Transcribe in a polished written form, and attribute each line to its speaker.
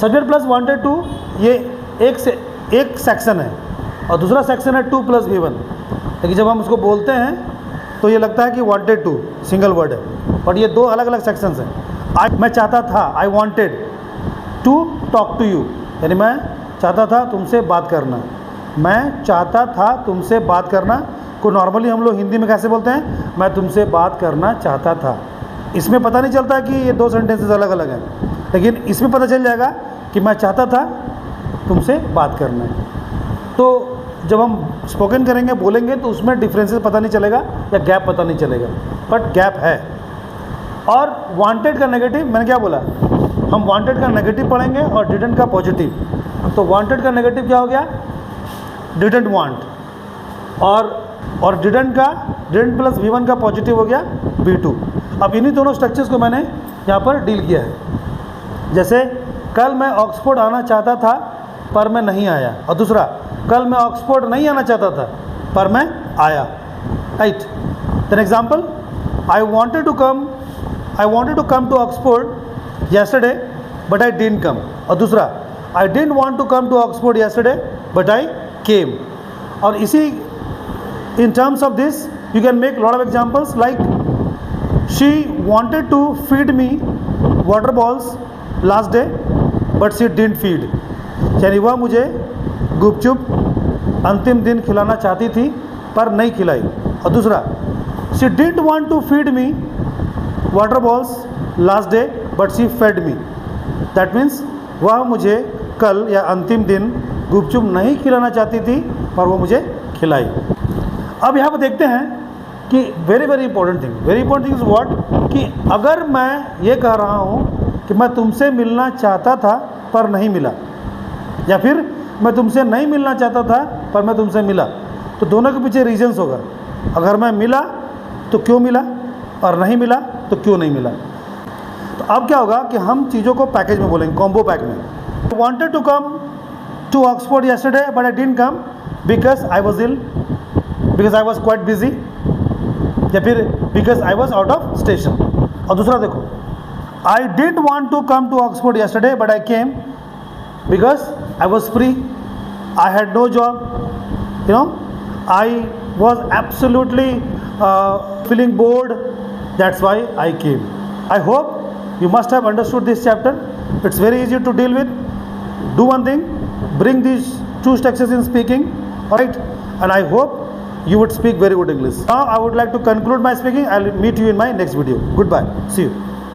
Speaker 1: Subject plus wanted to, ये एक section है और दूसरा सेक्शन है टू प्लस V1। लेकिन जब हम उसको बोलते हैं तो ये लगता है कि वांटेड टू सिंगल वर्ड है, बट ये दो अलग अलग सेक्शंस हैं। मैं चाहता था, I wanted to talk to you, यानी मैं चाहता था तुमसे बात करना। मैं चाहता था तुमसे बात करना को नॉर्मली हम लोग हिंदी में कैसे बोलते हैं, मैं तुमसे बात करना चाहता था। इसमें पता नहीं चलता कि ये दो सेंटेंसेस अलग अलग हैं, लेकिन इसमें पता चल जाएगा कि मैं चाहता था तुमसे बात करना है। तो जब हम स्पोकन करेंगे, बोलेंगे, तो उसमें डिफरेंसेस पता नहीं चलेगा या गैप पता नहीं चलेगा, बट गैप है। और वांटेड का नेगेटिव, मैंने क्या बोला, हम वांटेड का नेगेटिव पढ़ेंगे और डिडंट का पॉजिटिव। तो वांटेड का नेगेटिव क्या हो गया, डिडंट वांट, और डिडंट प्लस V1 का पॉजिटिव हो गया V2। अब इन्हीं दोनों स्ट्रक्चर्स को मैंने यहाँ पर डील किया है। जैसे कल मैं ऑक्सफोर्ड आना चाहता था पर मैं नहीं आया, और दूसरा कल मैं ऑक्सफोर्ड नहीं आना चाहता था पर मैं आया, right. Then example, I wanted to come to Oxford yesterday but I didn't come, और दूसरा I didn't want to come to Oxford yesterday but I came. और इसी in terms of this you can make lot of examples like she wanted to feed me water balls last day but she didn't feed, यानी वह मुझे गुपचुप अंतिम दिन खिलाना चाहती थी पर नहीं खिलाई। और दूसरा she didn't want to feed me water balls last day but she fed me, that means वह मुझे कल या अंतिम दिन गुपचुप नहीं खिलाना चाहती थी पर वो मुझे खिलाई। अब यहाँ पर देखते हैं कि very important thing is what, कि अगर मैं ये कह रहा हूँ कि मैं तुमसे मिलना चाहता था पर नहीं मिला, या फिर मैं तुमसे नहीं मिलना चाहता था पर मैं तुमसे मिला, तो दोनों के पीछे रीजंस होगा। अगर मैं मिला तो क्यों मिला, और नहीं मिला तो क्यों नहीं मिला। तो अब क्या होगा कि हम चीज़ों को पैकेज में बोलेंगे, कॉम्बो पैक में। I wanted to come to Oxford yesterday but I didn't come because I was ill, because I was quite busy, या फिर because I was out of station. और दूसरा देखो, I didn't want to come to Oxford yesterday but I came because I was free, I had no job, you know, I was absolutely feeling bored, that's why I came. I hope you must have understood this chapter. It's very easy to deal with. Do one thing, bring these two structures in speaking, alright, and I hope you would speak very good English. Now I would like to conclude my speaking. I'll meet you in my next video. Goodbye, see you.